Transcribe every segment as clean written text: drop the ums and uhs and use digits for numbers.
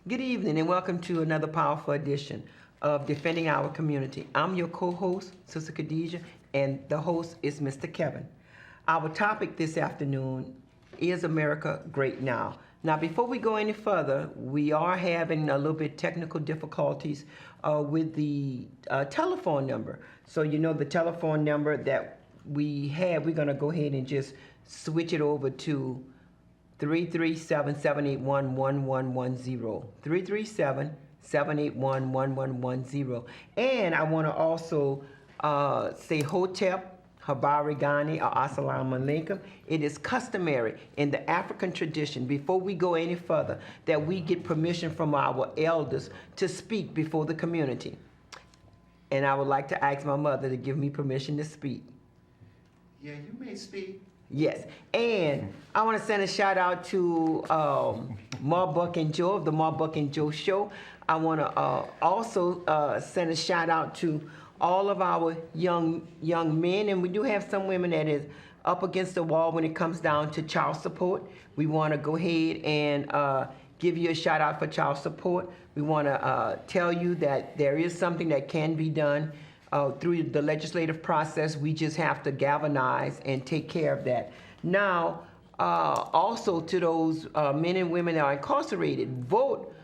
Good evening and welcome to another powerful edition of Defending Our Community. I'm your co-host, Sister Khadijah, and the host is Mr. Kevin. Our topic this afternoon is America Great Now. Now, before we go any further, we are having a little bit technical difficulties with the telephone number. So you know the telephone number that we have, we're going to go ahead and just switch it over to 337-781-1110. 337-781-1110. And I want to also say Hotep, Habari Ghani, or Assalamu Alaikum. It is customary in the African tradition, before we go any further, that we get permission from our elders to speak before the community. And I would like to ask my mother to give me permission to speak. Yeah, you may speak. Yes, and I want to send a shout out to Marbuck and Joe of the Marbuck and Joe Show. I want to also send a shout out to all of our young men, and we do have some women that is up against the wall when it comes down to child support. We want to go ahead and give you a shout out for child support. We want to tell you that there is something that can be done through the legislative process. We just have to galvanize and take care of that. Now, also to those men and women that are incarcerated, vote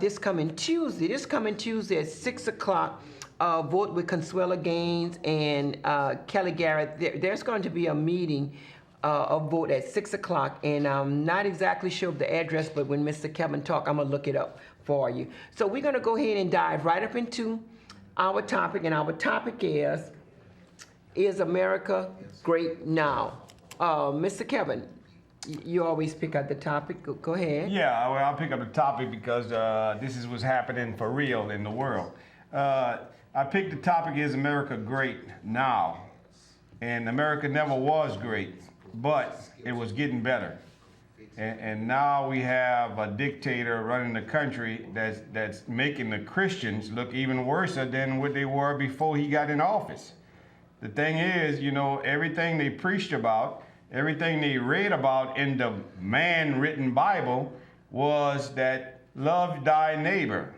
this coming Tuesday. This coming Tuesday at 6 o'clock. Vote with Consuela Gaines and Kelly Garrett. There's going to be a meeting, a vote at 6 o'clock, and I'm not exactly sure of the address, but when Mr. Kevin talk, I'm going to look it up for you. So we're going to go ahead and dive right up into our topic, and our topic is America Great Now? Mr. Kevin, you always pick up the topic. Go ahead. Yeah, well, I'll pick up the topic because this is what's happening for real in the world. I picked the topic is America Great Now? And America never was great, but it was getting better. And now we have a dictator running the country that's making the Christians look even worse than what they were before he got in office. The thing is, you know, everything they preached about, everything they read about in the man-written Bible was that love thy neighbor.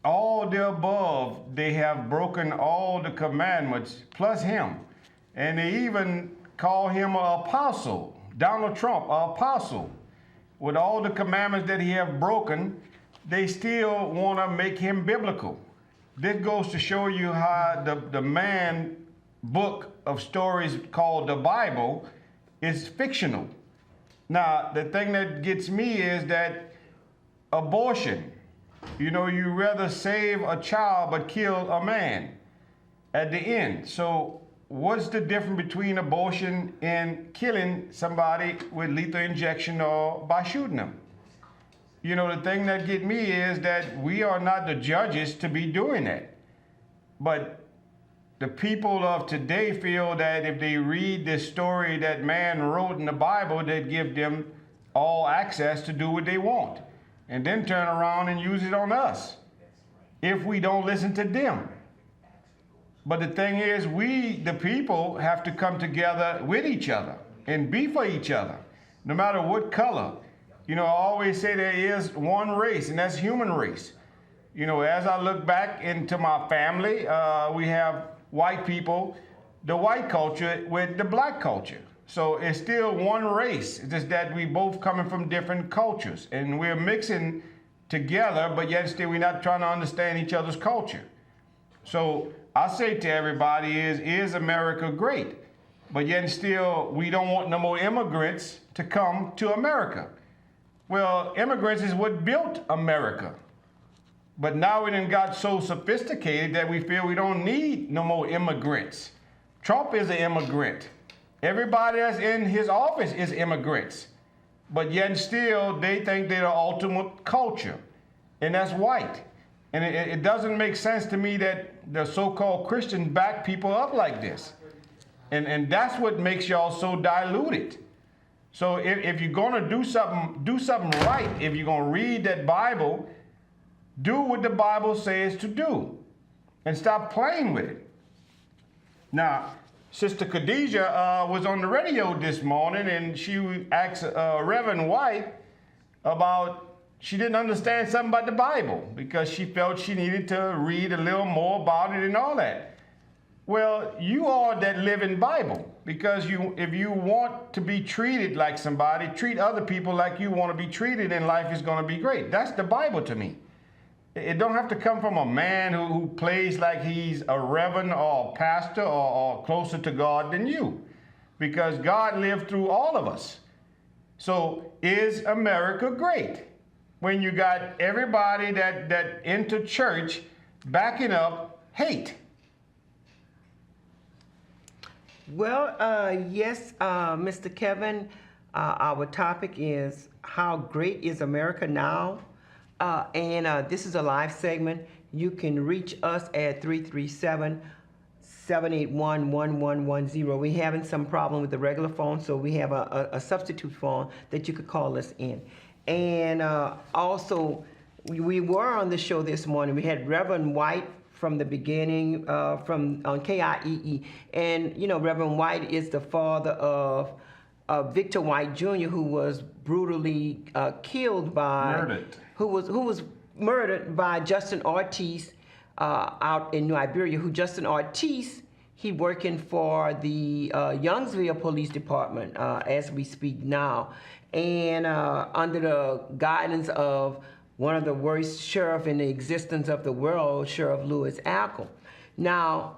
All the above, they have broken all the commandments plus him. And they even call him an apostle. Donald Trump, an apostle. With all the commandments that he have broken, they still want to make him biblical. This goes to show you how the man book of stories called the Bible is fictional. Now, the thing that gets me is that abortion, you know, you rather save a child but kill a man at the end. So what's the difference between abortion and killing somebody with lethal injection or by shooting them? You know, the thing that get me is that we are not the judges to be doing that. But the people of today feel that if they read this story that man wrote in the Bible, they'd give them all access to do what they want and then turn around and use it on us if we don't listen to them. But the thing is, we, the people, have to come together with each other and be for each other, no matter what color. You know, I always say there is one race, and that's human race. You know, as I look back into my family, we have white people, the white culture with the black culture. So it's still one race. It's just that we both coming from different cultures, and we're mixing together, but yet still we're not trying to understand each other's culture. So I say to everybody is America great? But yet still, we don't want no more immigrants to come to America. Well, immigrants is what built America. But now we done got so sophisticated that we feel we don't need no more immigrants. Trump is an immigrant. Everybody that's in his office is immigrants. But yet still, they think they're the ultimate culture. And that's white. And it doesn't make sense to me that the so-called Christians back people up like this. And that's what makes y'all so diluted. So if you're going to do something right. If you're going to read that Bible, do what the Bible says to do. And stop playing with it. Now, Sister Khadijah was on the radio this morning, and she asked Reverend White about she didn't understand something about the Bible because she felt she needed to read a little more about it and all that. Well, you are that living Bible, because if you want to be treated like somebody, treat other people like you want to be treated, and life is going to be great. That's the Bible to me. It don't have to come from a man who plays like he's a reverend or a pastor or closer to God than you, because God lived through all of us. So is America great when you got everybody that into church backing up hate? Well, yes, Mr. Kevin, our topic is how great is America now? And this is a live segment. You can reach us at 337-781-1110. We're having some problem with the regular phone, so we have a substitute phone that you could call us in. And also, we were on the show this morning. We had Reverend White from the beginning, on KIEE. And, you know, Reverend White is the father of Victor White Jr., who was brutally killed by... Murdered. Who was murdered by Justin Ortiz out in New Iberia, Justin Ortiz, he working for the Youngsville Police Department as we speak now. And under the guidance of one of the worst sheriff in the existence of the world, Sheriff Louis Alcombe. Now,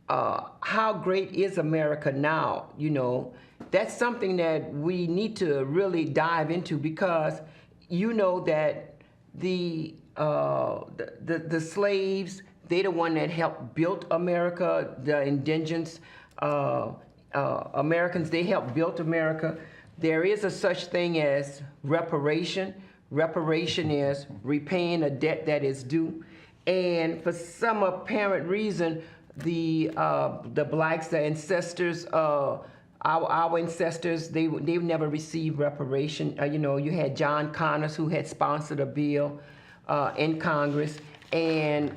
how great is America now? You know, that's something that we need to really dive into, because you know that the slaves, they're the one that helped build America. The indigenous Americans, they helped build America. There is a such thing as reparation. Reparation is repaying a debt that is due. And for some apparent reason, the blacks, the ancestors, our ancestors, they've never received reparation. You know, you had John Connors, who had sponsored a bill in Congress, and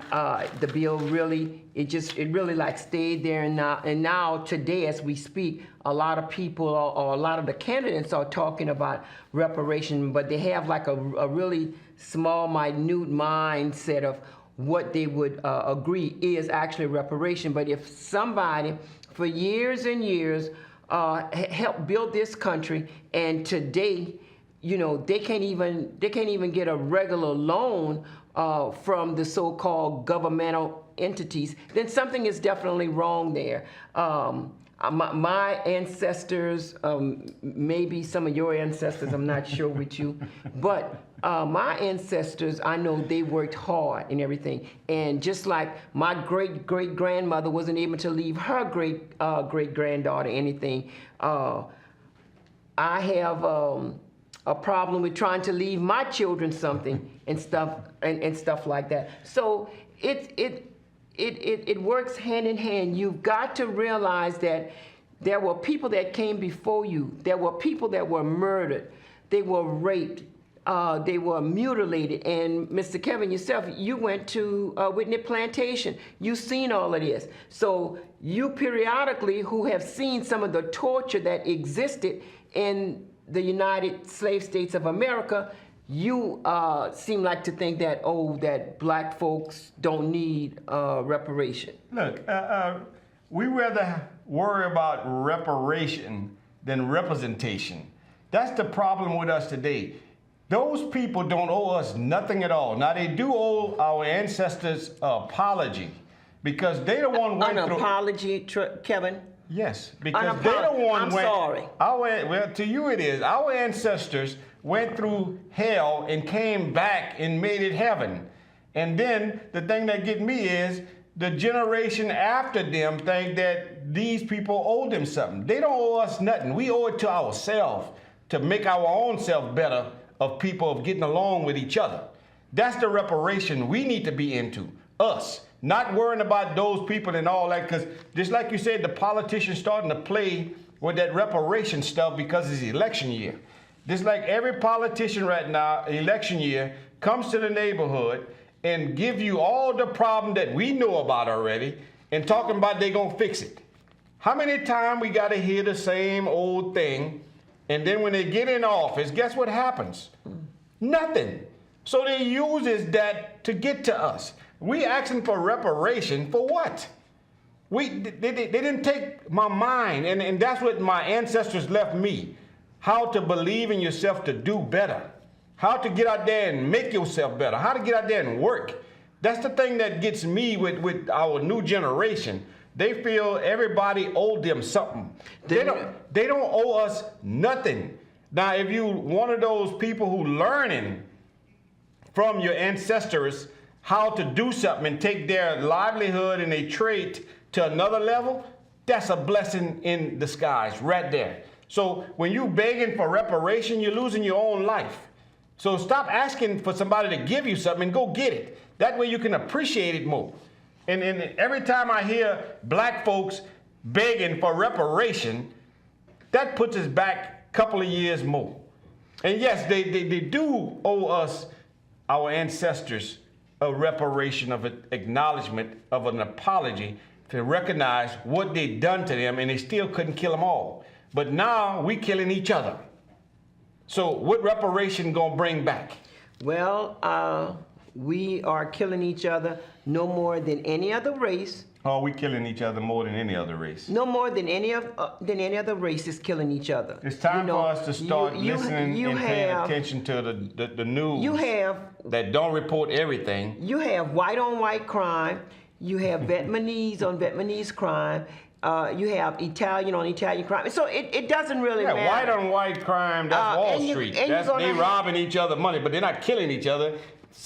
the bill really, it really like stayed there. And now today, as we speak, a lot of people or a lot of the candidates are talking about reparation, but they have like a really small, minute mindset of what they would agree is actually reparation. But if somebody for years and years helped build this country, and today, you know, they can't even get a regular loan from the so-called governmental entities, then something is definitely wrong there. My ancestors, maybe some of your ancestors, I'm not sure with you, but my ancestors, I know they worked hard and everything. And just like my great-great-grandmother wasn't able to leave her great-granddaughter anything, I have a problem with trying to leave my children something and stuff like that. So it works hand in hand. You've got to realize that there were people that came before you. There were people that were murdered. They were raped. They were mutilated. And Mr. Kevin, yourself, you went to Whitney Plantation. You've seen all of this. So you periodically, who have seen some of the torture that existed in the United Slave States of America, you seem like to think that, that black folks don't need reparation. Look, we rather worry about reparation than representation. That's the problem with us today. Those people don't owe us nothing at all. Now, they do owe our ancestors an apology, because they the one went through... An apology, Kevin? Yes, because they the one I'm sorry. Well, to you it is. Our ancestors went through hell and came back and made it heaven. And then the thing that get me is the generation after them think that these people owe them something. They don't owe us nothing. We owe it to ourselves to make our own self better, of people of getting along with each other. That's the reparation we need to be into, us. Not worrying about those people and all that, because just like you said, the politicians starting to play with that reparation stuff because it's election year. Just like every politician right now, election year, comes to the neighborhood and give you all the problem that we know about already and talking about they gonna fix it. How many times we gotta hear the same old thing, and then when they get in office, guess what happens? Nothing. So they uses that to get to us. We asking for reparation for what? They didn't take my mind, and that's what my ancestors left me. How to believe in yourself to do better. How to get out there and make yourself better. How to get out there and work. That's the thing that gets me with our new generation. They feel everybody owed them something. They don't owe us nothing. Now, if you one of those people who learning from your ancestors how to do something and take their livelihood and their trade to another level, that's a blessing in disguise right there. So when you begging for reparation, you're losing your own life. So stop asking for somebody to give you something and go get it. That way you can appreciate it more. And every time I hear black folks begging for reparation, that puts us back a couple of years more. And yes, they do owe us, our ancestors, a reparation of an acknowledgement of an apology to recognize what they done to them, and they still couldn't kill them all. But now we killing each other. So what reparation gonna bring back? Well, we are killing each other no more than any other race. Oh, we killing each other more than any other race. No more than any other race is killing each other. It's time for us to start listening and paying attention to the news. That don't report everything. You have white on white crime. You have Vietnamese on Vietnamese crime. You have Italian on Italian crime. So it doesn't really matter. White on white crime, that's Wall Street. They robbing each other money, but they're not killing each other.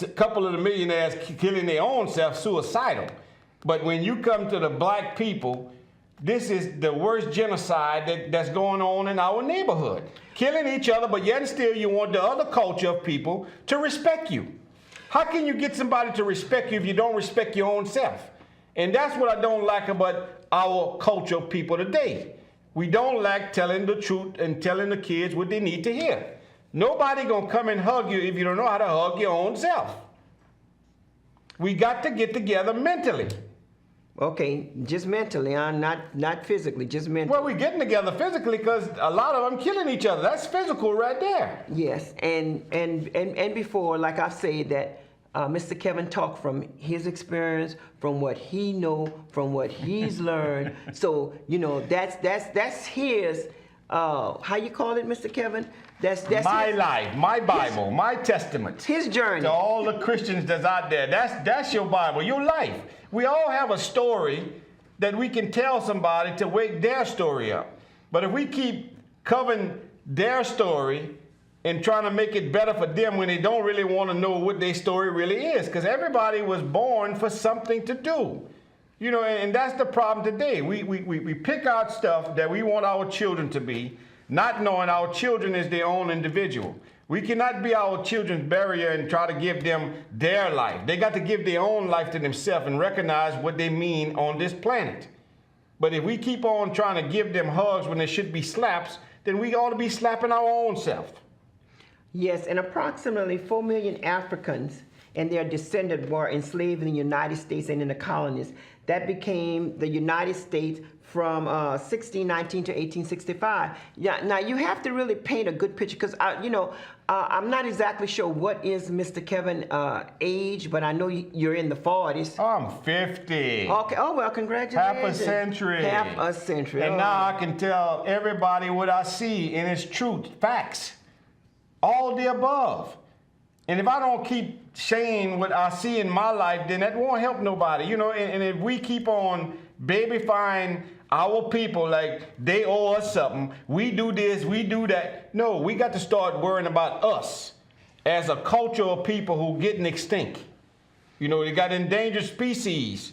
A couple of the millionaires killing their own self, suicidal. But when you come to the black people, this is the worst genocide that's going on in our neighborhood. Killing each other, but yet and still you want the other culture of people to respect you. How can you get somebody to respect you if you don't respect your own self? And that's what I don't like about our culture of people today. We don't like telling the truth and telling the kids what they need to hear. Nobody gonna come and hug you if you don't know how to hug your own self. We got to get together mentally. Okay, just mentally, not physically, just mentally. Well, we're getting together physically because a lot of them killing each other. That's physical right there. Yes, and before, like I've said, that Mr. Kevin talked from his experience, from what he know, from what he's learned. So that's his. How you call it, Mr. Kevin? That's my life, my Bible, my testament. His journey. To all the Christians that's out there, that's your Bible, your life. We all have a story that we can tell somebody to wake their story up. But if we keep covering their story and trying to make it better for them when they don't really want to know what their story really is, because everybody was born for something to do. And that's the problem today. We pick out stuff that we want our children to be, not knowing our children is their own individual. We cannot be our children's barrier and try to give them their life. They got to give their own life to themselves and recognize what they mean on this planet. But if we keep on trying to give them hugs when there should be slaps, then we ought to be slapping our own self. Yes, and approximately 4 million Africans and their descendants were enslaved in the United States and in the colonies. That became the United States from 1619 to 1865. Yeah, now you have to really paint a good picture because, I'm not exactly sure what is Mr. Kevin age, but I know you're in the 40s. I'm 50. Okay, oh well, congratulations. Half a century. Half a century. And now I can tell everybody what I see, and it's truth, facts, all the above. And if I don't keep saying what I see in my life, then that won't help nobody, and if we keep on babyfying our people like they owe us something, we do this, we do that. No, we got to start worrying about us as a culture of people who getting extinct. They got endangered species.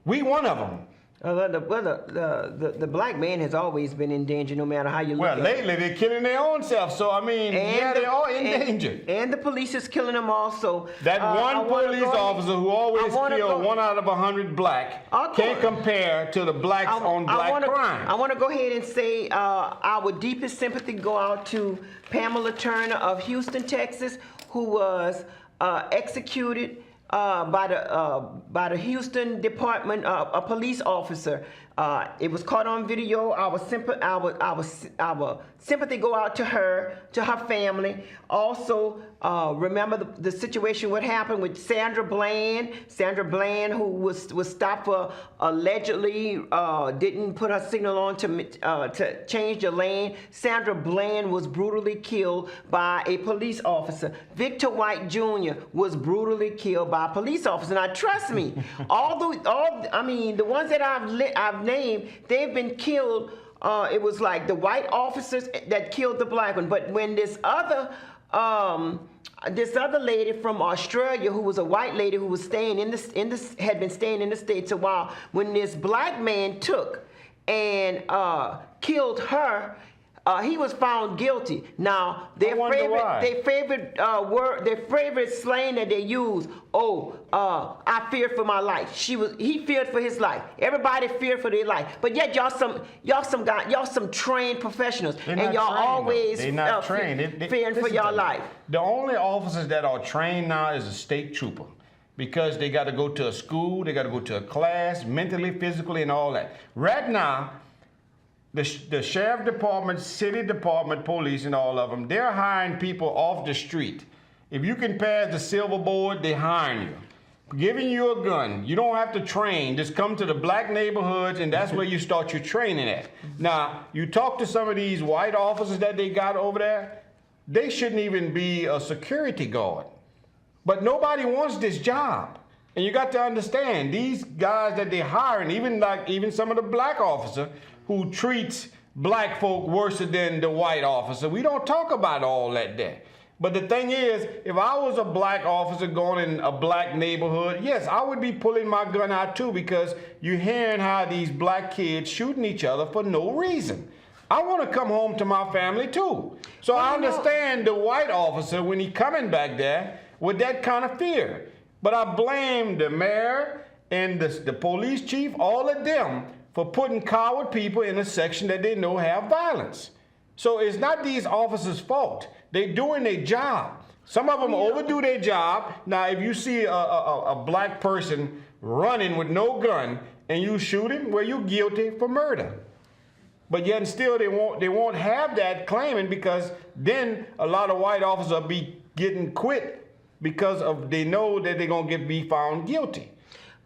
We one of them. The black man has always been in danger, no matter how you look at it. Well, lately they're killing their own self, so they're all in danger. And the police is killing them also. That one police officer who always killed 1 out of 100 black can't compare to the blacks on black crime. I want to go ahead and say our deepest sympathy go out to Pamela Turner of Houston, Texas, who was executed by the Houston Department, a police officer. It was caught on video. Our sympathy go out to her family. Also, remember the situation, what happened with Sandra Bland, who was stopped for allegedly didn't put her signal on to change the lane. Sandra Bland was brutally killed by a police officer. Victor White Jr. was brutally killed by a police officer. Now, trust me, the ones that I've named, they've been killed. It was like the white officers that killed the black one. But when this other lady from Australia, who was a white lady who was staying had been staying in the States a while, when this black man took and killed her, he was found guilty. Now, their favorite slang that they use, I feared for my life. He feared for his life. Everybody feared for their life. But yet y'all some trained professionals, and y'all always fearing for your life. The only officers that are trained now is a state trooper, because they got to go to a school, they got to go to a class, mentally, physically, and all that. Right now, the sheriff department, city department, police, and all of them, they're hiring people off the street. If you can pass the silver board, they're hiring you. Giving you a gun. You don't have to train. Just come to the black neighborhoods, and that's where you start your training at. Now, you talk to some of these white officers that they got over there, they shouldn't even be a security guard. But nobody wants this job. And you got to understand, these guys that they're hiring, even some of the black officers, who treats black folk worse than the white officer. We don't talk about all that there. But the thing is, if I was a black officer going in a black neighborhood, yes, I would be pulling my gun out too, because you're hearing how these black kids shooting each other for no reason. I want to come home to my family too. So I understand the white officer when he coming back there with that kind of fear. But I blame the mayor and the police chief, all of them, for putting coward people in a section that they know have violence. So it's not these officers' fault. They're doing their job. Some of them overdo their job. Now, if you see a black person running with no gun and you shoot him, well, you're guilty for murder. But yet and still they won't have that claiming, because then a lot of white officers will be getting quit because they know that they're going to be found guilty.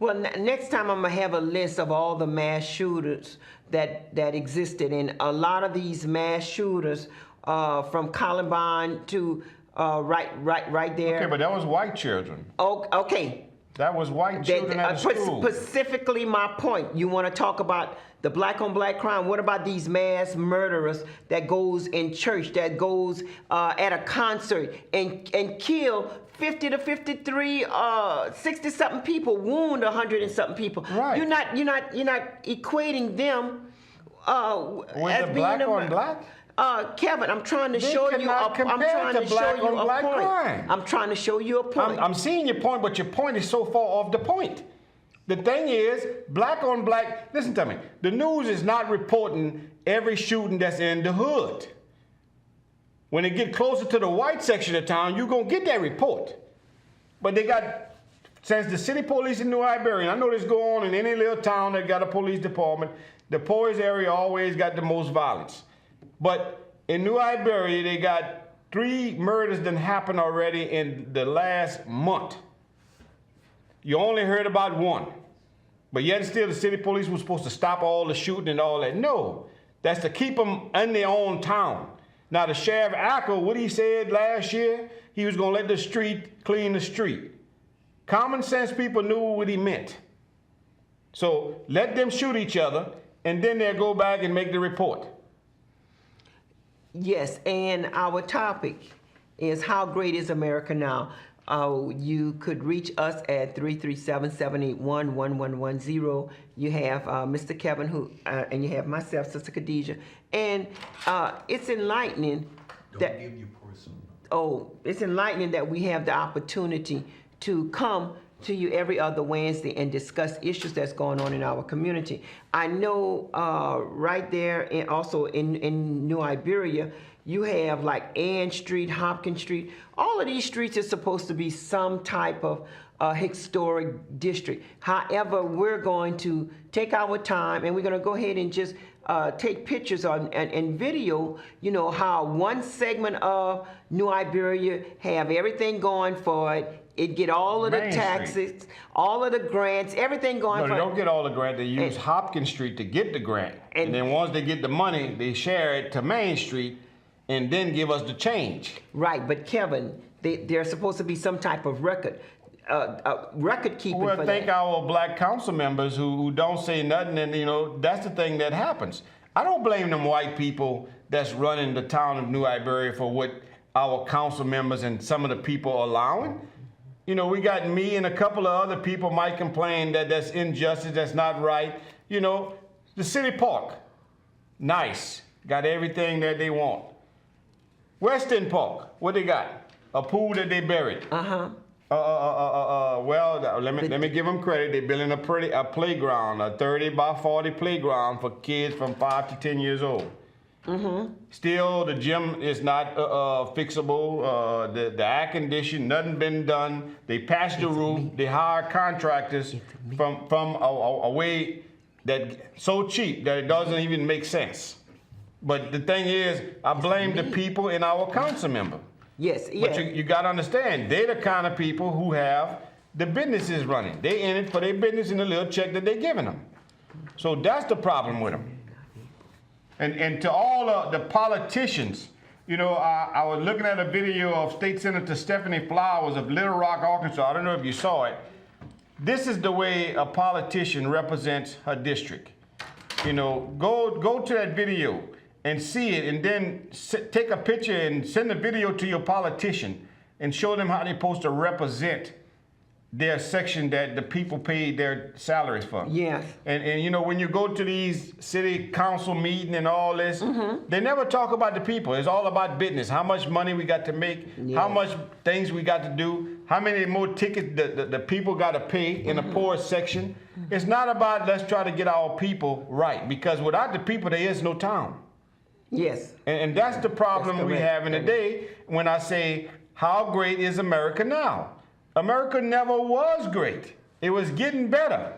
Well, next time I'm going to have a list of all the mass shooters that existed. And a lot of these mass shooters from Columbine to right there. Okay, but that was white children. Oh, okay. That was white children at the school. Specifically my point. You want to talk about the black on black crime. What about these mass murderers that goes in church, that goes at a concert and kill 50 to 53, 60-something people, wound 100 and something people. Right. You're not equating them as being black on black. Kevin, I'm trying to show you a point. I'm trying to show you a point. I'm seeing your point, but your point is so far off the point. The thing is, black on black, listen to me, the news is not reporting every shooting that's in the hood. When they get closer to the white section of town, you're going to get that report. But they got, since the city police in New Iberia, I know this go on in any little town that got a police department, the poorest area always got the most violence. But in New Iberia, they got 3 murders that happened already in the last month. You only heard about 1. But yet still the city police was supposed to stop all the shooting and all that. No, that's to keep them in their own town. Now the Sheriff Acker, what he said last year, he was going to let the street clean the street. Common sense people knew what he meant. So let them shoot each other, and then they'll go back and make the report. Yes, and our topic is how great is America now? You could reach us at 337-781-1110. You have Mr. Kevin, and you have myself, Sister Khadijah. And it's enlightening that... Don't give your personal number. Oh, it's enlightening that we have the opportunity to come to you every other Wednesday and discuss issues that's going on in our community. I know right there, and also in New Iberia, you have like Ann Street, Hopkins Street. All of these streets are supposed to be some type of historic district. However, we're going to take our time and we're going to go ahead and just take pictures and video, you know, how one segment of New Iberia have everything going for it. It get all of the Main taxes, all of the grants, everything going No, for they it. don't get all the grant. They use Hopkins Street to get the grant. And then once they get the money, they share it to Main Street and then give us the change. Right, but Kevin, there's supposed to be some type of record keeping Well, for thank that. our black council members who don't say nothing, and you know that's the thing that happens. I don't blame them white people that's running the town of New Iberia for what our council members and some of the people are allowing. You know, we got me and a couple of other people might complain that that's injustice, that's not right. You know, the city park, nice, got everything that they want. Western Park, what they got? A pool that they buried. Well, let me give them credit. They're building a playground, a 30 by 40 playground for kids from 5 to 10 years old. Still, the gym is not fixable. The air condition, nothing been done. They patched the roof. They hire contractors from a way that so cheap that it doesn't even make sense. But the thing is, I blame the people and our council member. Yes, yeah. But you got to understand, they're the kind of people who have the businesses running. They in it for their business and the little check that they're giving them. So that's the problem with them. And to all the politicians, you know, I was looking at a video of State Senator Stephanie Flowers of Little Rock, Arkansas. I don't know if you saw it. This is the way a politician represents her district. You know, go to that video and see it, and then take a picture and send the video to your politician and show them how they're supposed to represent their section that the people pay their salaries for. Yes. And you know, when you go to these city council meeting and all this, they never talk about the people. It's all about business. How much money we got to make, how much things we got to do, how many more tickets the people got to pay in the poorest section. It's not about let's try to get our people right, because without the people, there is no town. Yes. And that's the problem we have in today when I say, how great is America now? America never was great. It was getting better.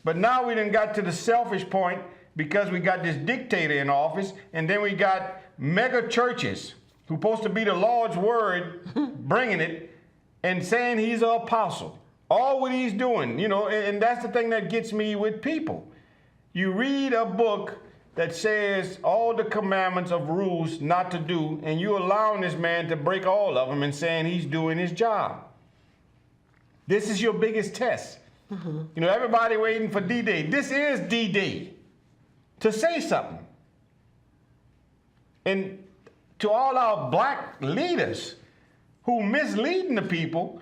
But now we done got to the selfish point because we got this dictator in office, and then we got mega churches who supposed to be the Lord's word, bringing it, and saying he's an apostle. All what he's doing, you know, and that's the thing that gets me with people. You read a book that says all the commandments of rules not to do, and you allowing this man to break all of them and saying he's doing his job. This is your biggest test. You know, everybody waiting for D-Day. This is D-Day to say something. And to all our black leaders who misleading the people,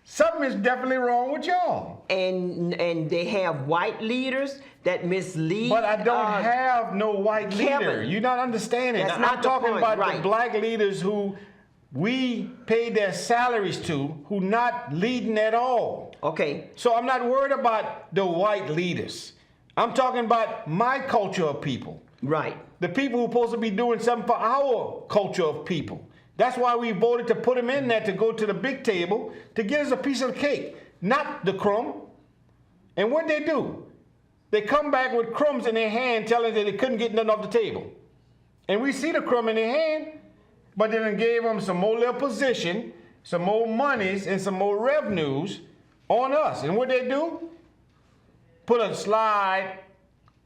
something is definitely wrong with y'all. And they have white leaders that mislead. But I don't have no white Kevin, leader. You're not understanding. that's not I'm the talking point, about right. the black leaders who we pay their salaries to, who not leading at all. Okay. So I'm not worried about the white leaders. I'm talking about my culture of people. Right. The people who are supposed to be doing something for our culture of people. That's why we voted to put them in there to go to the big table to get us a piece of the cake, not the crumb. And what they do? They come back with crumbs in their hand telling us that they couldn't get nothing off the table. And we see the crumb in their hand, but then they gave them some more little position, some more monies, and some more revenues on us. And what they do? Put a slide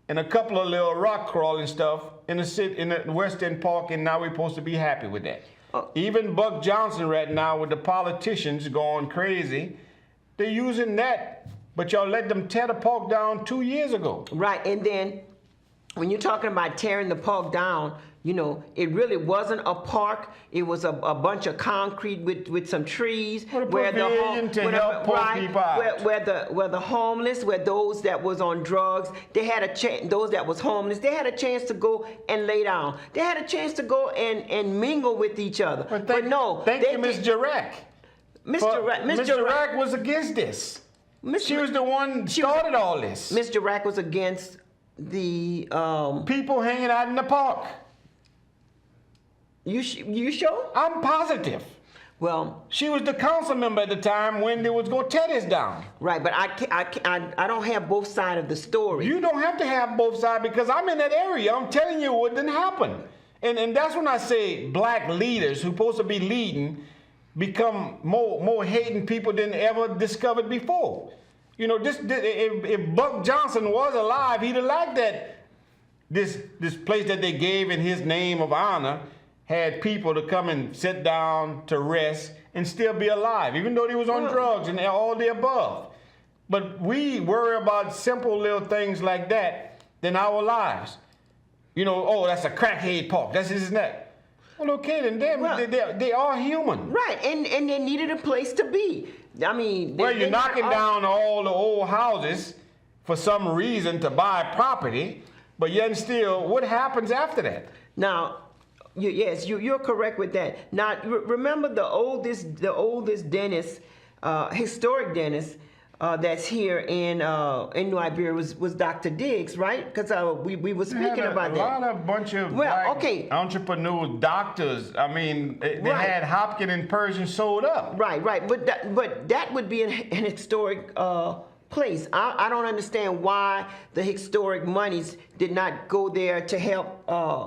and a couple of little rock crawling stuff in the Western Park, and now we're supposed to be happy with that. Even Buck Johnson right now with the politicians going crazy, they're using that. But y'all let them tear the park down 2 years ago. Right, and then when you're talking about tearing the park down, you know, it really wasn't a park. It was a bunch of concrete with some trees. Where the homeless, where those that was on drugs, they had a chance. Those that was homeless, they had a chance to go and lay down. They had a chance to go and mingle with each other. Thank you, Ms. Jarek. Mr. Rack was against this. She was the one started all this. Mr. Rack was against the people hanging out in the park. You sure? I'm positive. Well, she was the council member at the time when they was gonna tear this down. Right, but I don't have both sides of the story. You don't have to have both sides because I'm in that area. I'm telling you what didn't happen. And that's when I say black leaders who supposed to be leading become more hating people than ever discovered before. You know, if Buck Johnson was alive, he'd have liked that this place that they gave in his name of honor had people to come and sit down to rest and still be alive, even though they was on drugs and all the above. But we worry about simple little things like that than our lives. You know, oh, that's a crackhead park. That's his neck. Well, okay, then they are human. Right, and they needed a place to be. I mean, you're knocking down all the old houses for some reason to buy property, but yet still, what happens after that? Now, yes, you're correct with that. Now, remember the oldest dentist, historic dentist that's here in New Iberia was Dr. Diggs, right? Because we were speaking about that. A bunch of entrepreneurs, doctors. I mean, they had Hopkins and Pershing sold up. Right. But that would be an historic place. I don't understand why the historic monies did not go there to help.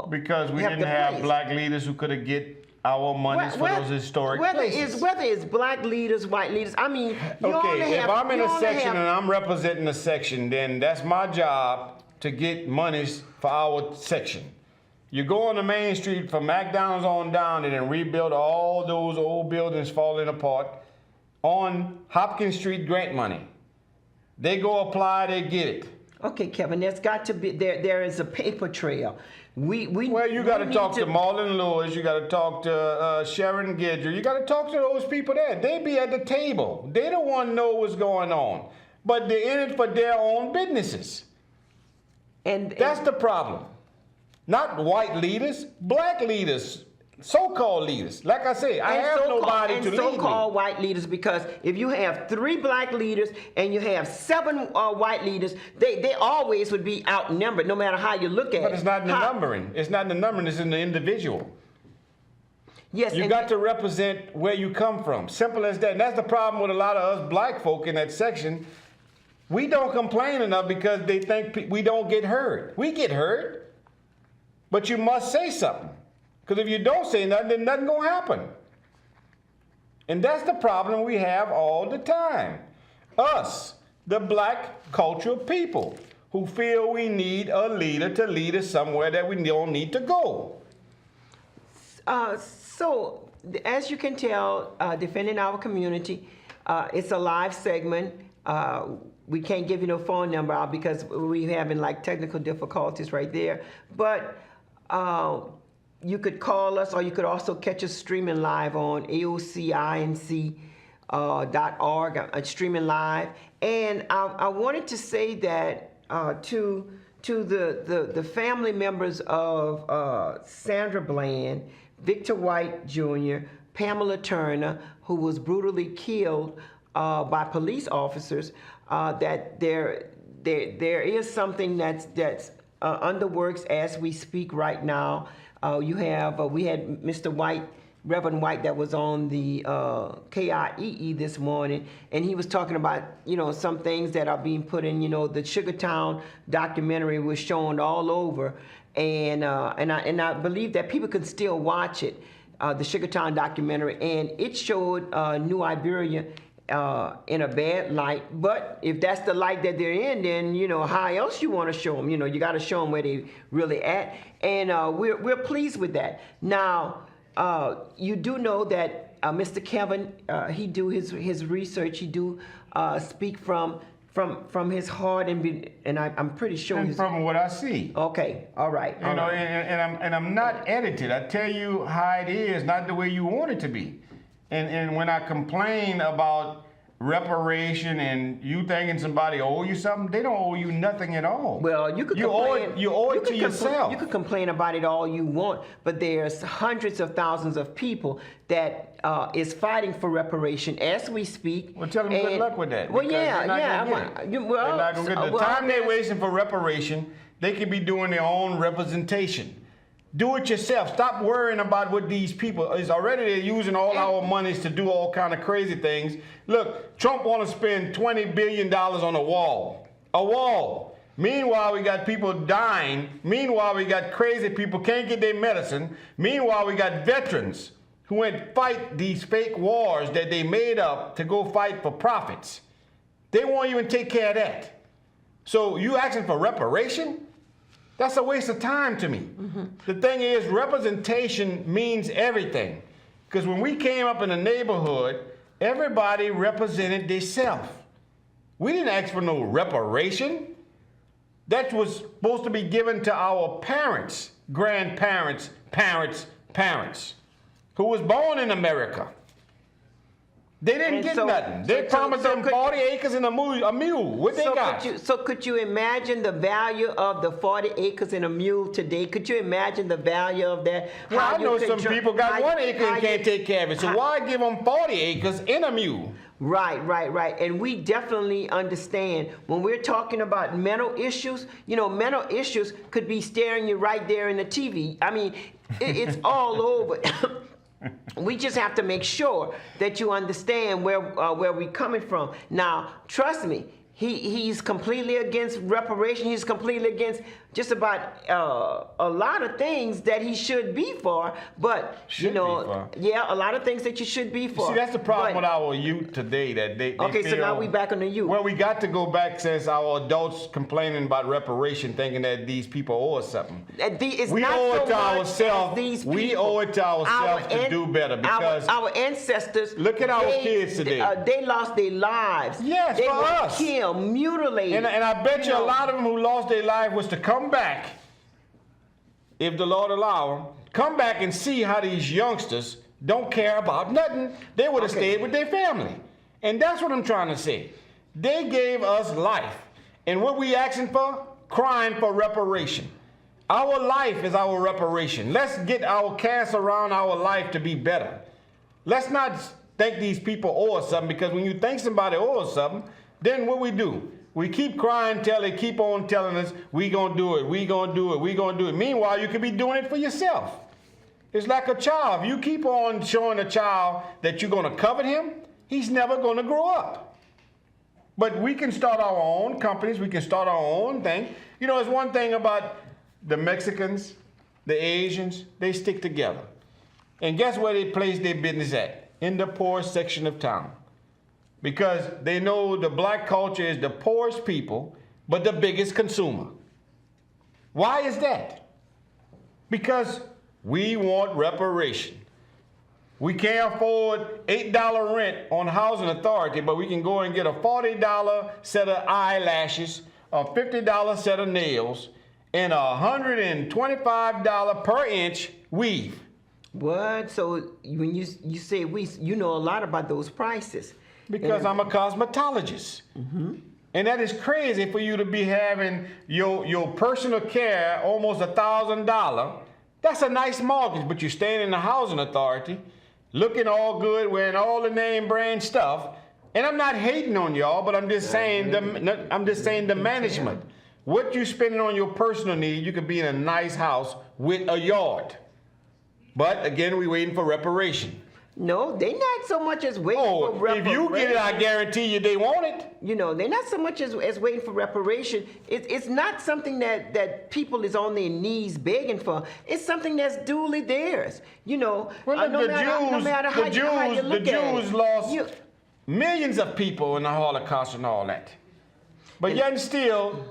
Because we didn't have black leaders who could have get our monies for those historic places. Whether it's black leaders, white leaders, I mean, if I'm in a section and I'm representing a section, then that's my job to get monies for our section. You go on the main street from McDonald's on down and then rebuild all those old buildings falling apart on Hopkins Street grant money. They go apply, they get it. Okay, Kevin, there's got to be there is a paper trail. You got to talk to Marlon Lewis. You got to talk to Sharon Gidger. You got to talk to those people there. They be at the table. They don't want to know what's going on, but they're in it for their own businesses. And that's the problem. Not white leaders, black leaders. So-called leaders. Like I say, I have nobody to lead me. So-called white leaders, because if you have 3 black leaders and you have 7 white leaders, they always would be outnumbered, no matter how you look at it. But it's not in the numbering. It's not in the numbering. It's in the individual. Yes. You got to represent where you come from. Simple as that. And that's the problem with a lot of us black folk in that section. We don't complain enough because they think we don't get heard. We get heard, but you must say something. Because if you don't say nothing, then nothing gonna happen. And that's the problem we have all the time. Us, the black cultural people, who feel we need a leader to lead us somewhere that we don't need to go. So, as you can tell, Defending Our Community, it's a live segment. We can't give you no phone number out because we're having like technical difficulties right there. But you could call us, or you could also catch us streaming live on AOCinc.org, streaming live. And I wanted to say that to the family members of Sandra Bland, Victor White Jr., Pamela Turner, who was brutally killed by police officers, that there is something that's under works as we speak right now. We had Mr. White, Reverend White, that was on the KIEE this morning, and he was talking about, some things that are being put in, the Sugartown documentary was shown all over, and I believe that people can still watch it, the Sugartown documentary, and it showed New Iberia in a bad light. But if that's the light that they're in, then how else you want to show them? You got to show them where they really at, and we're pleased with that. Now, you do know that Mr. Kevin, he do his research. He do speak from his heart, and I'm pretty sure. And from what I see. Okay, all right. And I'm not edited. I tell you how it is, not the way you want it to be. And when I complain about reparation and you thinking somebody owe you something, they don't owe you nothing at all. Well, you could you complain. owe it to yourself. You could complain about it all you want, but there's hundreds of thousands of people that is fighting for reparation as we speak. Well, tell them good luck with that. Well, because yeah, they're not yeah. gonna get it. Well, they're not gonna get it. The time they're wasting for reparation, they could be doing their own representation. Do it yourself. Stop worrying about what these people is already. They're using all our monies to do all kind of crazy things. Look, Trump want to spend $20 billion on a wall. A wall. Meanwhile, we got people dying. Meanwhile, we got crazy people can't get their medicine. Meanwhile, we got veterans who went fight these fake wars that they made up to go fight for profits. They won't even take care of that. So you asking for reparation? That's a waste of time to me. Mm-hmm. The thing is, representation means everything. Because when we came up in the neighborhood, everybody represented themselves. We didn't ask for no reparation. That was supposed to be given to our parents, grandparents, parents, who was born in America. They didn't get nothing. They promised them 40 acres and a mule. What they got? Could you imagine the value of the 40 acres and a mule today? Could you imagine the value of that? Well, I know some people got 1 acre and can't take care of it. So why give them 40 acres and a mule? Right. And we definitely understand when we're talking about mental issues, mental issues could be staring you right there in the TV. I mean, it's all over. We just have to make sure that you understand where we're coming from. Now, trust me, he's completely against reparation. He's completely against just about a lot of things that he should be for. But yeah, a lot of things that you should be for. See, that's the problem with our youth today. That they okay, feel, so now we back on the youth. Well, we got to go back since our adults complaining about reparation, thinking that these people owe us something. We owe it to ourselves. We owe it to ourselves to do better because our ancestors. Look at our kids today. They lost their lives. Yes, they for were us. Killed, mutilated. And I bet you a lot of them who lost their life was to come back, if the Lord allow them, come back and see how these youngsters don't care about nothing. They would have stayed with their family. And that's what I'm trying to say. They gave us life. And what we asking for? Crying for reparation. Our life is our reparation. Let's get our cast around our life to be better. Let's not think these people owe us something, because when you think somebody owes us something, then what we do? We keep crying till they keep on telling us, we gonna do it, we gonna do it, we gonna do it. Meanwhile, you could be doing it for yourself. It's like a child. If you keep on showing a child that you're gonna covet him, he's never gonna grow up. But we can start our own companies, we can start our own thing. It's one thing about the Mexicans, the Asians, they stick together. And guess where they place their business at? In the poorest section of town. Because they know the black culture is the poorest people, but the biggest consumer. Why is that? Because we want reparation. We can't afford $8 rent on housing authority, but we can go and get a $40 set of eyelashes, a $50 set of nails, and a $125 per inch weave. What? So when you say we, you know a lot about those prices. Because I'm a cosmetologist. Mm-hmm. And that is crazy for you to be having your personal care almost $1,000. That's a nice mortgage, but you're staying in the housing authority, looking all good, wearing all the name brand stuff. And I'm not hating on y'all, but I'm just saying the management. What you spending on your personal need, you could be in a nice house with a yard. But again, we're waiting for reparation. No, they not so much as waiting for reparation. If you get it, I guarantee you they want it. They're not so much as waiting for reparation. It's not something that people is on their knees begging for. It's something that's duly theirs. Well, the Jews lost millions of people in the Holocaust and all that. But yet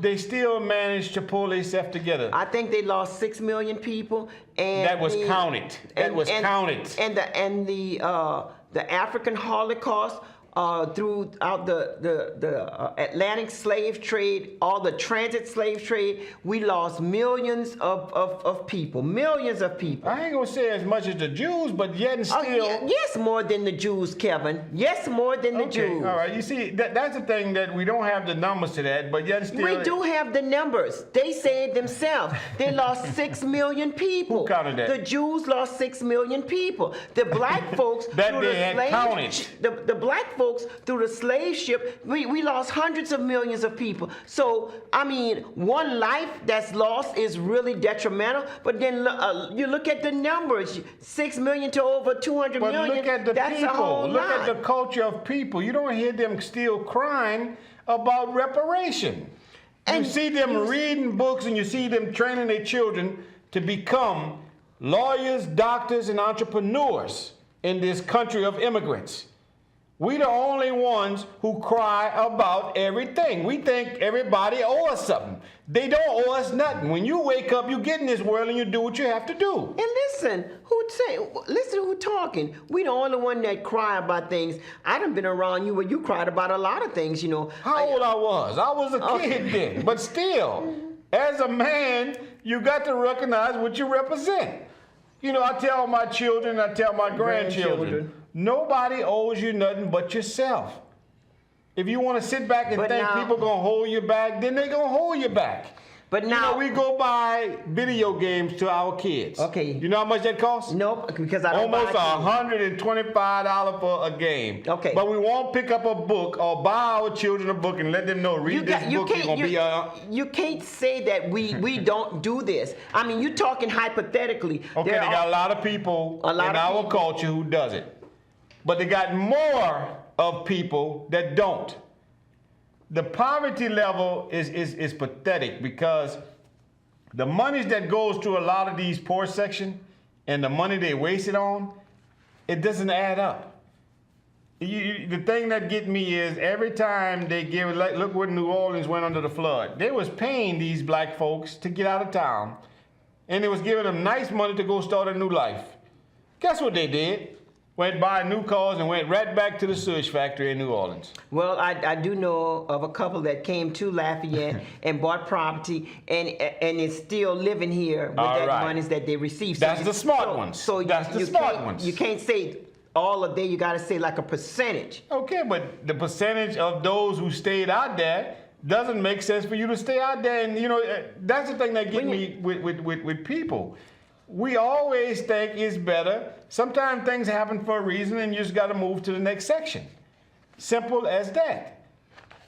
they still managed to pull themselves together. I think they lost 6 million people, and that was counted. That was counted. And the African Holocaust throughout the Atlantic slave trade, all the transit slave trade. We lost millions of people, millions of people. I ain't gonna say as much as the Jews, but yet and still. Yes, more than the Jews, Kevin. Yes, more than the Jews. All right. You see, that's the thing, that we don't have the numbers to that, but yet and still. We do have the numbers. They say it themselves. They lost 6 million people. Who counted that? The Jews lost 6 million people. The black folks That through they the had slave counted. the black folks through the slave ship, we lost hundreds of millions of people. So I mean, one life that's lost is really detrimental. But then you look at the numbers: 6 million to over 200 But million. look at the that's people. A whole Look lot. at the culture of people. You don't hear them still crying about reparation. And you see them reading books, and you see them training their children to become lawyers, doctors, and entrepreneurs in this country of immigrants. We the only ones who cry about everything. We think everybody owes us something. They don't owe us nothing. When you wake up, you get in this world and you do what you have to do. And listen who talking. We the only one that cry about things. I done been around you where you cried about a lot of things, you know. How old I was a kid then. But still, as a man, you got to recognize what you represent. You know, I tell my children, I tell my grandchildren, nobody owes you nothing but yourself. If you want to sit back and think people gonna hold you back, then they gonna hold you back. But now we go buy video games to our kids. Okay. You know how much that costs? Nope, because I don't almost buy $125 for a game. Okay. But we won't pick up a book or buy our children a book and let them know, read this book, you're gonna be You can't say that we don't do this. I mean, you're talking hypothetically. Okay, they got a lot of people in our culture who does it. But they got more of people that don't. The poverty level is pathetic, because the monies that goes to a lot of these poor section and the money they waste it on, it doesn't add up. The thing that get me is every time they give, like, look what New Orleans went under the flood. They was paying these black folks to get out of town, and they was giving them nice money to go start a new life. Guess what they did? Went buy new cars and went right back to the sewage factory in New Orleans. Well, I do know of a couple that came to Lafayette and bought property and is still living here with that monies that they received. That's the smart ones. So that's the smart ones. You can't say all of that. You got to say like a percentage. Okay, but the percentage of those who stayed out there doesn't make sense for you to stay out there. And, you know, that's the thing that gets me with people. We always think it's better. Sometimes things happen for a reason, and you just got to move to the next section. Simple as that.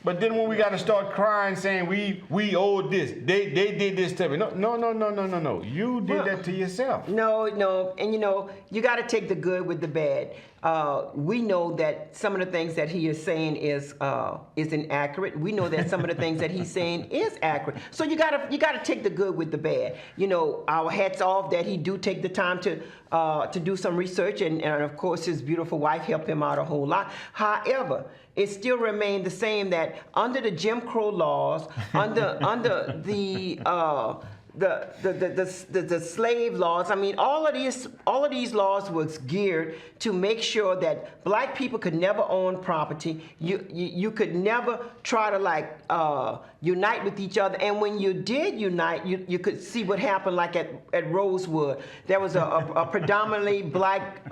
But then when we got to start crying, saying we owe this, they did this to me. No. You did that to yourself. No, and you know, you got to take the good with the bad. We know that some of the things that he is saying is inaccurate. We know that some of the things that he's saying is accurate. So you gotta take the good with the bad. You know, our hats off that he do take the time to do some research, and of course his beautiful wife helped him out a whole lot. However, it still remained the same that under the Jim Crow laws, under the slave laws. I mean, all of these laws was geared to make sure that black people could never own property. You could never try to unite with each other. And when you did unite, you could see what happened. Like at Rosewood, there was a predominantly black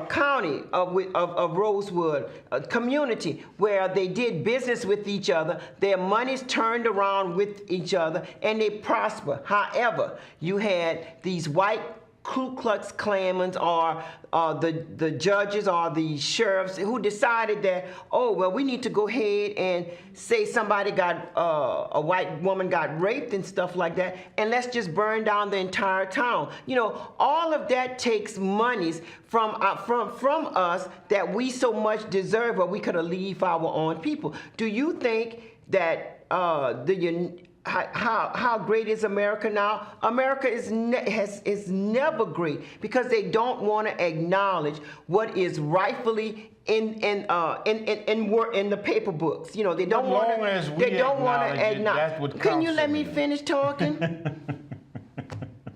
county of Rosewood, a community where they did business with each other, their monies turned around with each other, and they prosper. However, you had these white Ku Klux Klanmen or the judges or the sheriffs who decided that, oh, well, we need to go ahead and say somebody got, a white woman got raped and stuff like that, and let's just burn down the entire town. You know, all of that takes monies from us that we so much deserve, but we could have leave our own people. Do you think that how great is America now? America is never great because they don't want to acknowledge what is rightfully in the paper books. You know, they don't want to. They don't want to acknowledge. Can you let me finish talking?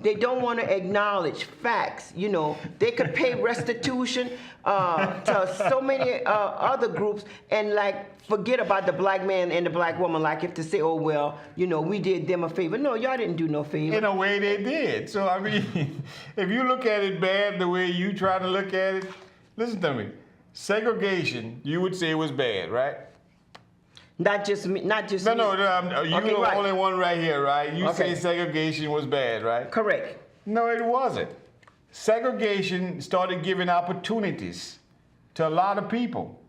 They don't want to acknowledge facts. You know, they could pay restitution to so many other groups and like forget about the black man and the black woman. Like if to say, oh well, you know, we did them a favor. No, y'all didn't do no favor. In a way, they did. So I mean, if you look at it bad the way you try to look at it, listen to me. Segregation, you would say was bad, right? Not just me. Not just me. No, you're Okay, the right. only one right here, right? You Okay. say segregation was bad, right? Correct. No, it wasn't. Segregation started giving opportunities to a lot of people.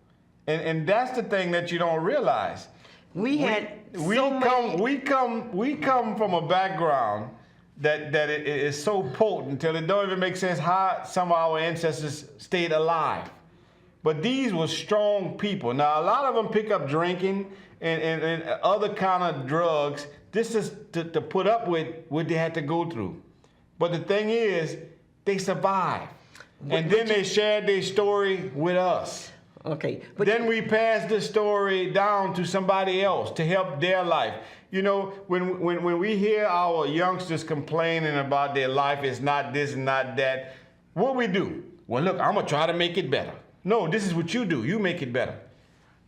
And that's the thing that you don't realize. We had We so many. we come from a background that it is so potent till it don't even make sense how some of our ancestors stayed alive. But these were strong people. Now a lot of them pick up drinking and other kind of drugs. This is to put up with what they had to go through. But the thing is, they survived. And then they shared their story with us. Okay, but Then we pass the story down to somebody else to help their life. You know, when we hear our youngsters complaining about their life is not this and not that, what we do? Well, look, I'm gonna try to make it better. No, this is what you do. You make it better.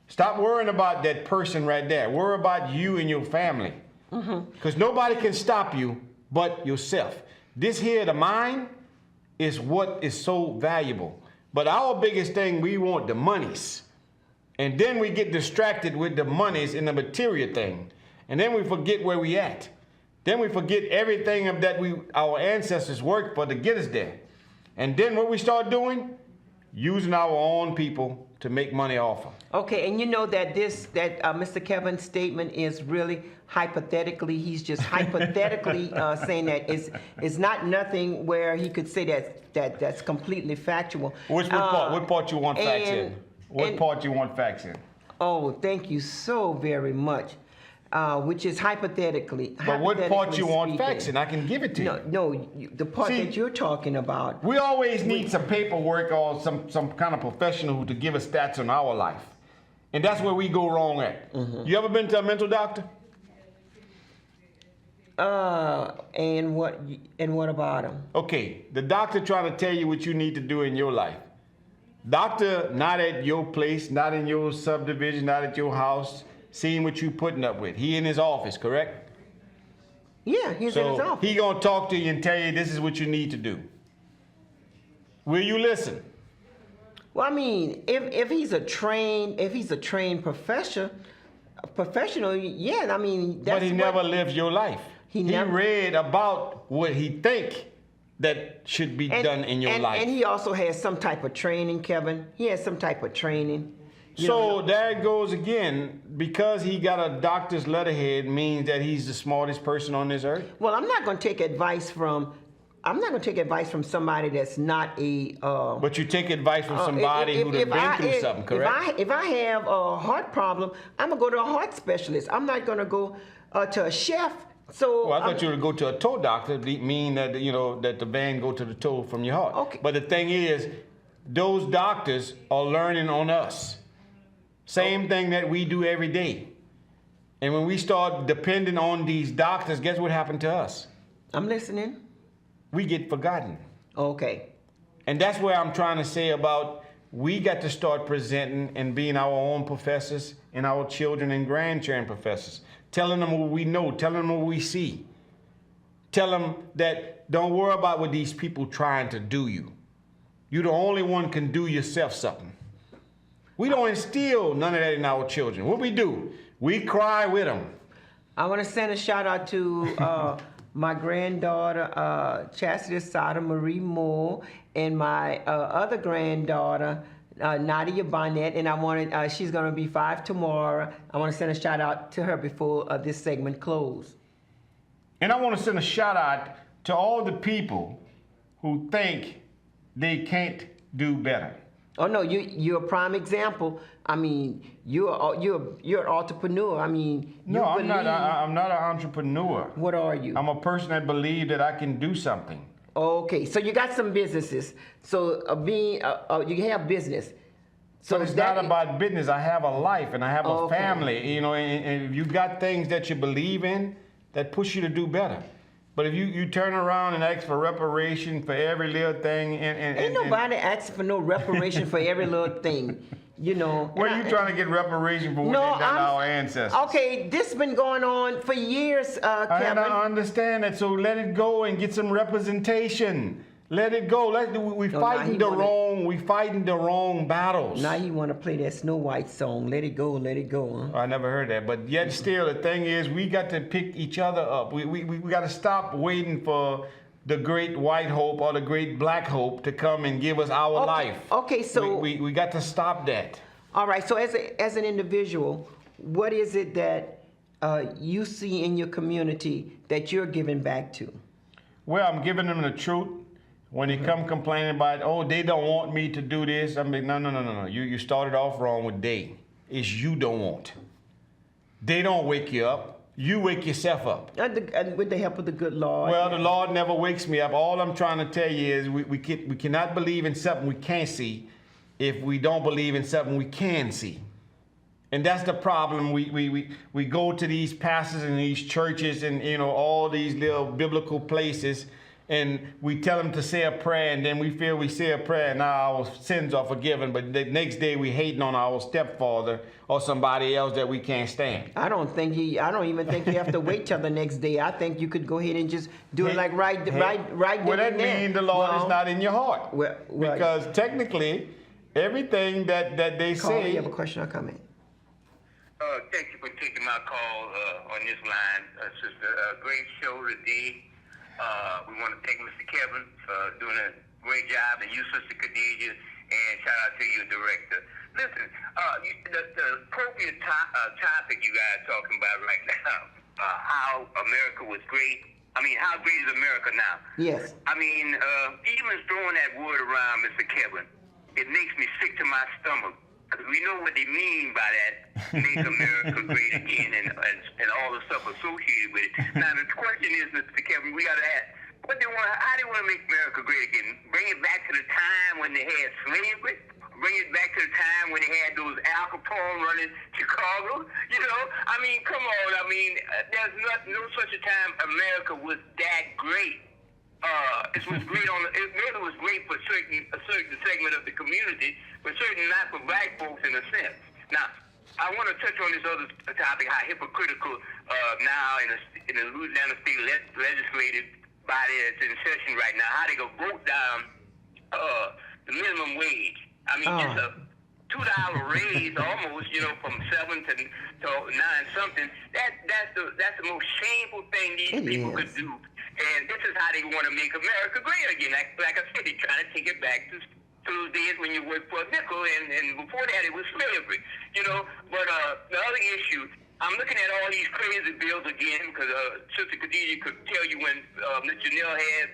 Stop worrying about that person right there. Worry about you and your family. Because nobody can stop you but yourself. This here, the mind, is what is so valuable. But our biggest thing, we want the monies. And then we get distracted with the monies and the material thing. And then we forget where we at. Then we forget everything of that our ancestors worked for to get us there. And then what we start doing? Using our own people to make money off of. okay, and you know that Mr. Kevin's statement is really hypothetically. He's just hypothetically saying that it's not nothing where he could say that's completely factual. What part? What part you want facts in? and- What and- part you want facts in? Oh, thank you so very much. Which is hypothetically. But what part you want speaking. facts in? I can give it to you. No, the part See, that you're talking about. We always need some paperwork or some kind of professional to give us stats on our life. And that's where we go wrong at. You ever been to a mental doctor? And what about him? Okay, the doctor trying to tell you what you need to do in your life. Doctor not at your place, not in your subdivision, not at your house, seeing what you putting up with. He in his office, correct? Yeah, he's in his So office. he gonna talk to you and tell you this is what you need to do. Will you listen? Well, I mean, if he's a trained professional, yeah. I mean, that's But he what- never lives your life. He He never- read about what he think that should be done in your life. And he also has some type of training, Kevin. He has some type of training. You So know, there it goes again. Because he got a doctor's letterhead means that he's the smartest person on this earth. well, I'm not going to take advice from somebody that's not a. But you take advice from somebody who's been through something, correct? If I have a heart problem, I'm gonna go to a heart specialist. I'm not gonna go to a chef. So Well, I thought you would go to a toe doctor, mean that that the vein go to the toe from your heart. Okay. But the thing is, those doctors are learning on us. Same thing that we do every day. And when we start depending on these doctors, guess what happened to us? I'm listening. We get forgotten. Okay. And that's where I'm trying to say about we got to start presenting and being our own professors and our children and grandchildren professors. Telling them what we know, telling them what we see. Tell them that don't worry about what these people trying to do you. You the only one can do yourself something. We don't instill none of that in our children. What we do, we cry with them. I want to send a shout out to my granddaughter, Chastity Sada Marie Moore, and my other granddaughter, Nadia Bonnet, and she's going to be 5 tomorrow. I want to send a shout out to her before this segment closes. And I want to send a shout out to all the people who think they can't do better. Oh no, you're a prime example. I mean, you're an entrepreneur. I mean, No, I'm not. I'm not an entrepreneur. What are you? I'm a person that believes that I can do something. Okay, so you got some businesses. So you have business. So But it's not about business. I have a life and I have a family. And if you got things that you believe in that push you to do better. But if you turn around and ask for reparation for every little thing, Ain't nobody asking for no reparation for every little thing, you know. where are you trying to get reparation for what No, they done to our ancestors? Okay, this been going on for years, And Kevin. I understand that, so let it go and get some representation. Let it go. We fighting the wrong battles. Now he want to play that Snow White song. Let it go, let it go. Huh? I never heard that, but yet still, the thing is, we got to pick each other up. We got to stop waiting for the great white hope or the great black hope to come and give us our life. Okay, so we got to stop that. all right. So as an individual, what is it that you see in your community that you're giving back to? Well, I'm giving them the truth. When they come complaining about, oh, they don't want me to do this, I'm like, no. You started off wrong with they. It's you don't want. They don't wake you up. You wake yourself up. With the help of the good Lord. Well, the Lord never wakes me up. All I'm trying to tell you is we cannot believe in something we can't see if we don't believe in something we can see. And that's the problem. We go to these pastors and these churches and, you know, all these little biblical places, and we tell them to say a prayer, and then we feel we say a prayer and now our sins are forgiven, but the next day we hating on our stepfather or somebody else that we can't stand. I don't even think you have to wait till the next day. I think you could go ahead and just do it like right then Well, that and there. means the Lord is not in your heart. Well, because technically, everything that they Call, say. you have a question or comment? Thank you for taking my call on this line, Sister. Great show today. We want to thank Mr. Kevin for doing a great job, and you, Sister Khadijah, and shout out to your director. Listen, the appropriate topic you guys are talking about right now, how America was great. I mean, how great is America now? Yes. I mean, even throwing that word around, Mr. Kevin, it makes me sick to my stomach. Because we know what they mean by that, make America great again, and all the stuff associated with it. Now, the question is, Mr. Kevin, we got to ask, how do they want to make America great again? Bring it back to the time when they had slavery? Bring it back to the time when they had those Al Capone running Chicago? You know? I mean, come on. I mean, there's no such a time America was that great. It was great it really was great for a certain segment of the community, but certainly not for black folks in a sense. Now, I want to touch on this other topic, how hypocritical now in the Louisiana state legislative body that's in session right now, how they go vote down the minimum wage. I mean, just a $2 raise almost, you know, from 7 to 9 something. That's the most shameful thing these people could do. And this is how they want to make America great again. Like I said, they're trying to take it back to those days when you worked for a nickel, and before that it was slavery, you know. But the other issue, I'm looking at all these crazy bills again, because Sister Khadijah could tell you when Mr. Janelle had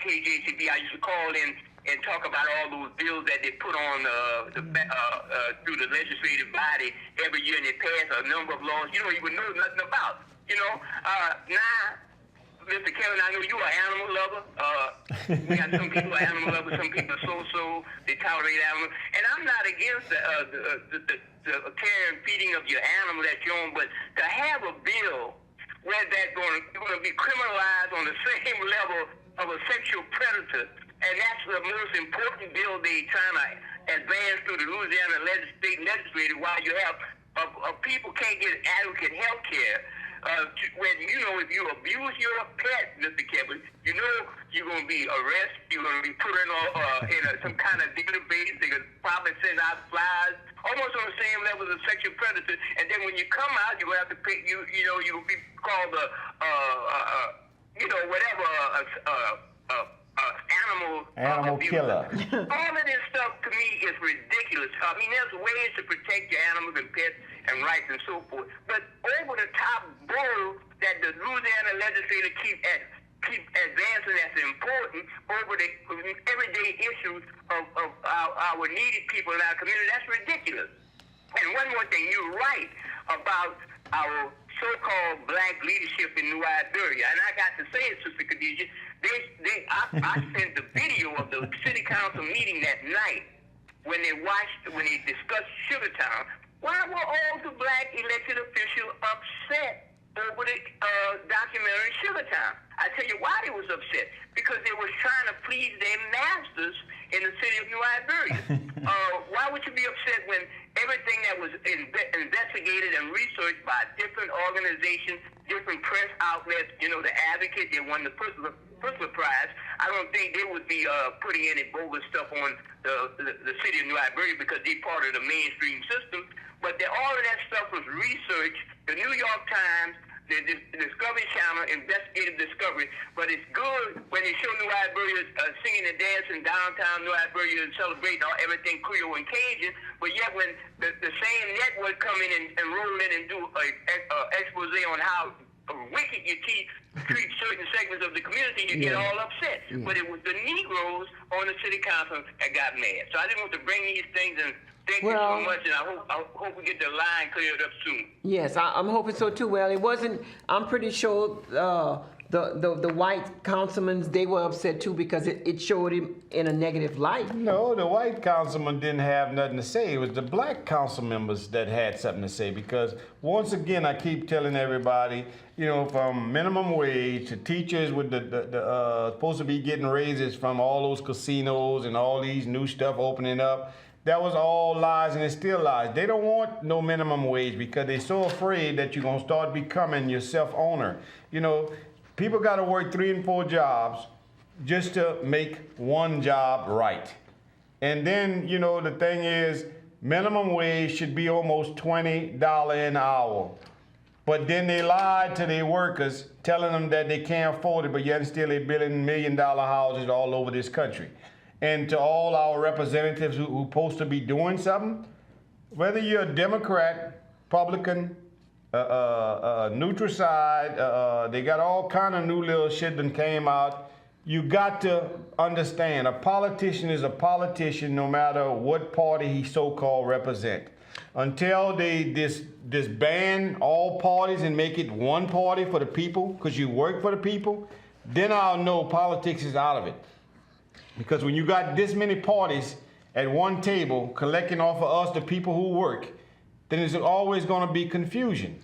KJCB, I used to call in and talk about all those bills that they put on through the legislative body every year, and they pass a number of laws you don't even know nothing about, you know. Now, Mr. Kevin, I know you are an animal lover. We got some people are animal lovers, some people are so they tolerate animals. And I'm not against the care and feeding of your animal that you own, but to have a bill where that's going to be criminalized on the same level of a sexual predator, and that's the most important bill they trying to advance through the Louisiana legislature, while you have people can't get adequate health care. When, you know, if you abuse your pet, Mr. Kevin, you know you're going to be arrested, you're going to be put in some kind of database. They're going to probably send out flies, almost on the same level as a sexual predator. And then when you come out, you're going to have to pay, you'll be called animal killer. All of this stuff to me is ridiculous. I mean, there's ways to protect your animals and pets and rights and so forth, but over the top bull that the Louisiana legislature keep advancing that's important over the everyday issues of our needy people in our community, that's ridiculous. And one more thing, you're right about our so-called black leadership in New Iberia, and I got to say it, Sister Khadijah, I sent the video of the city council meeting that night when they discussed Sugartown. Why were all the black elected officials upset over the documentary Sugartown? I tell you why they was upset. Because they was trying to please their masters in the city of New Iberia. Why would you be upset when everything that was investigated and researched by different organizations, different press outlets, the Advocate, they won the Pulitzer Prize. I don't think they would be putting any bogus stuff on the city of New Iberia because they're part of the mainstream system. But all of that stuff was researched. The New York Times, the Discovery Channel, investigative discovery. But it's good when they show New Iberia singing and dancing downtown New Iberia and celebrating everything Creole and Cajun. But yet when the same network come in and roll in and do an expose on how wicked you treat certain segments of the community, you get all upset. Yeah. But it was the Negroes on the city council that got mad. So I just want to bring these things and thank you so much, and I hope we get the line cleared up soon. Yes, I'm hoping so too. Well, it wasn't. I'm pretty sure the white councilmen, they were upset too because it showed him in a negative light. No, the white councilman didn't have nothing to say. It was the black council members that had something to say because once again, I keep telling everybody, from minimum wage to teachers with the supposed to be getting raises from all those casinos and all these new stuff opening up. That was all lies, and it's still lies. They don't want no minimum wage because they're so afraid that you're going to start becoming your self-owner. People got to work 3 and 4 jobs just to make one job right. And then, the thing is, minimum wage should be almost $20 an hour. But then they lied to their workers, telling them that they can't afford it, but yet still they're building $1 million houses all over this country. And to all our representatives who supposed to be doing something, whether you're a Democrat, Republican, neutral side, they got all kind of new little shit that came out. You got to understand, a politician is a politician no matter what party he so-called represent. Until they disband all parties and make it one party for the people, because you work for the people, then I'll know politics is out of it. Because when you got this many parties at one table collecting off of us, the people who work, then there's always going to be confusion.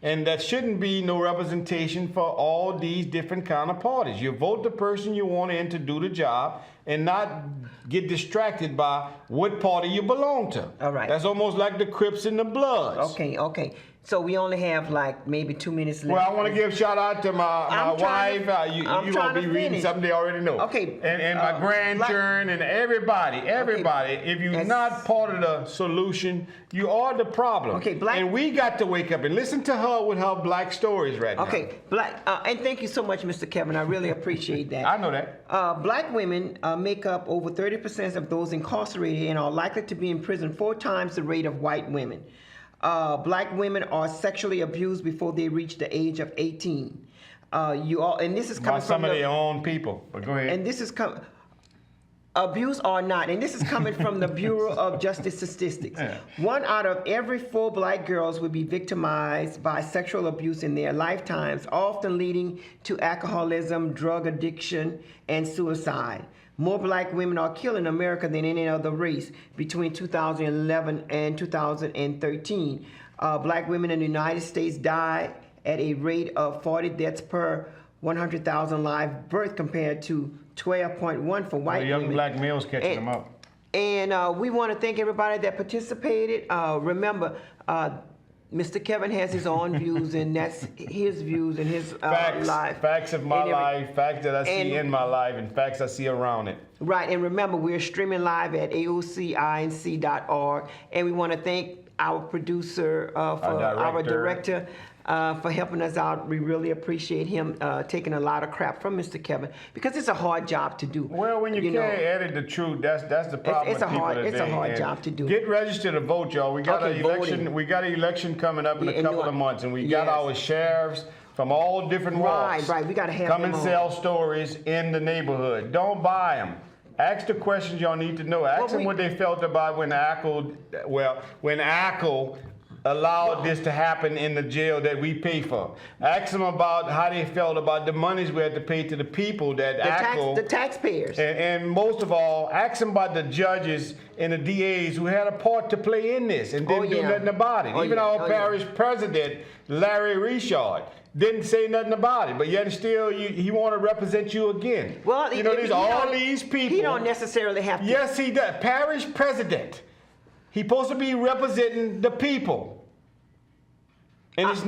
And that shouldn't be no representation for all these different kind of parties. You vote the person you want in to do the job and not get distracted by what party you belong to. All right. That's almost like the Crips and the Bloods. Okay. So we only have like maybe 2 minutes left. Well, I want to give shout out to my wife. You're going to be reading something they already know. Okay. And my grandchildren and everybody. Okay. If you're not part of the solution, you are the problem. Okay, and we got to wake up and listen to her with her black stories right now. Okay, and thank you so much, Mr. Kevin. I really appreciate that. I know that. Black women make up over 30% of those incarcerated and are likely to be in prison 4 times the rate of white women. Black women are sexually abused before they reach the age of 18. And this is coming by some of their own people. But go ahead. And this is abuse or not, and this is coming from the Bureau of Justice Statistics. Yeah. 1 out of every 4 black girls will be victimized by sexual abuse in their lifetimes, often leading to alcoholism, drug addiction, and suicide. More black women are killed in America than any other race between 2011 and 2013. Black women in the United States die at a rate of 40 deaths per 100,000 live births compared to 12.1 for white women. Young black males catching them up. And we want to thank everybody that participated. Remember, Mr. Kevin has his own views, and that's his views and his life. Facts of my life, facts that I see in my life, and facts I see around it. Right, and remember, we're streaming live at AOCinc.org, and we want to thank our producer, our director, for helping us out. We really appreciate him taking a lot of crap from Mr. Kevin because it's a hard job to do. Well, when you can't edit the truth, that's the problem. It's a hard job to do. Get registered to vote, y'all. We got an election. Voting. We got an election coming up in a couple of months, and we got our sheriffs from all different walks. Right. We got to have come them and sell stories in the neighborhood. Don't buy them. Ask the questions y'all need to know. Ask them what they felt about when ACL allowed this to happen in the jail that we pay for. Ask them about how they felt about the monies we had to pay to the people that The taxpayers. and most of all, ask them about the judges and the DAs who had a part to play in this and didn't do nothing about it. Even our parish president, Larry Richard, didn't say nothing about it, but yet still he want to represent you again. Well, there's all these people. He don't necessarily have to. Yes, he does. Parish president. He's supposed to be representing the people. And it's not.